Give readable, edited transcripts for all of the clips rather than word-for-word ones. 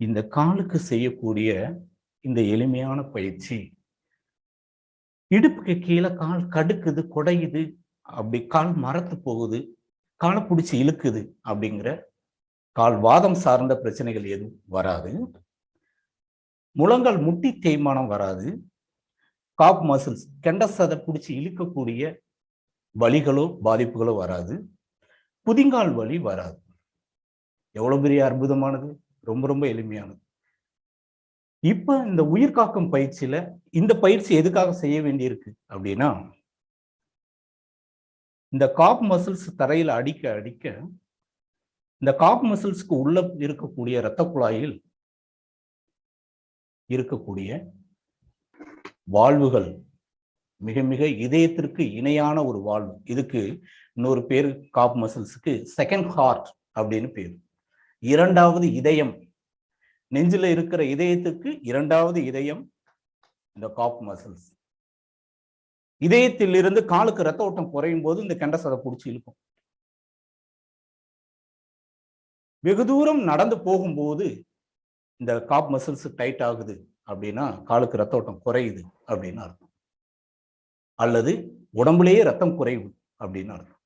இந்த காலுக்கு செய்யக்கூடிய இந்த எளிமையான பயிற்சி, இடுப்புக்கு கீழே கால் கடுக்குது, குடையுது, அப்படி கால் மரத்து போகுது, காலை பிடிச்சி இழுக்குது அப்படிங்கிற கால் வாதம் சார்ந்த பிரச்சனைகள் எதுவும் வராது. முழங்கால் முட்டி தேய்மானம் வராது. காப் மசில்ஸ் கெண்ட சதை பிடிச்சி இழுக்கக்கூடிய வலிகளோ பாதிப்புகளோ வராது. புதிங்கால் வலி வராது. எவ்வளவு பெரிய அற்புதமானது, ரொம்ப ரொம்ப எளிமையானது. இப்ப இந்த உயிர் காக்கும் பயிற்சியில இந்த பயிற்சி எதுக்காக செய்ய வேண்டியிருக்கு அப்படின்னா, இந்த காப் மசில்ஸ் தரையில அடிக்க அடிக்க இந்த காப் மசில்ஸ்க்கு உள்ள இருக்கக்கூடிய இரத்த குழாயில் இருக்கக்கூடிய வால்வுகள் மிக மிக இதயத்திற்கு இணையான ஒரு வால்வு. இதுக்கு இன்னொரு பேரு காப் மசில்ஸுக்கு செகண்ட் ஹார்ட் அப்படின்னு பேரு. இரண்டாவது இதயம். நெஞ்சில இருக்கிற இதயத்துக்கு இரண்டாவது இதயம் இந்த காப் மசில்ஸ். இதயத்தில் இருந்து காலுக்கு ரத்த ஓட்டம் குறையும் போது இந்த கெண்ட சதை பிடிச்சி இழுக்கும். வெகு தூரம் நடந்து போகும்போது இந்த காப் மசில்ஸ் டைட் ஆகுது அப்படின்னா காலுக்கு ரத்த ஓட்டம் குறையுது அப்படின்னு அர்த்தம். அல்லது உடம்புலேயே ரத்தம் குறைவு அப்படின்னு அர்த்தம்.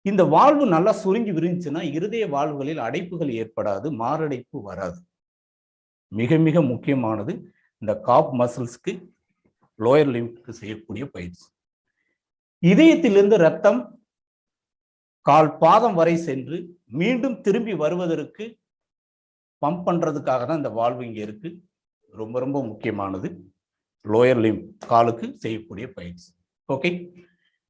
இந்த வால்வு நல்லா சுருங்கி விரிஞ்சுன்னா இருதய வால்வுகளில் அடைப்புகள் ஏற்படாது, மாரடைப்பு வராது. மிக மிக முக்கியமானது இந்த காப் மசில்ஸ்க்கு லோயர் லிம்ப்க்கு செய்யக்கூடிய பயிற்சி. இதயத்திலிருந்து ரத்தம் கால் பாதம் வரை சென்று மீண்டும் திரும்பி வருவதற்கு பம்ப் பண்றதுக்காக தான் இந்த வால்வு இங்க இருக்கு. ரொம்ப ரொம்ப முக்கியமானது லோயர் லிம்ப் காலுக்கு செய்யக்கூடிய பயிற்சி. ஓகே.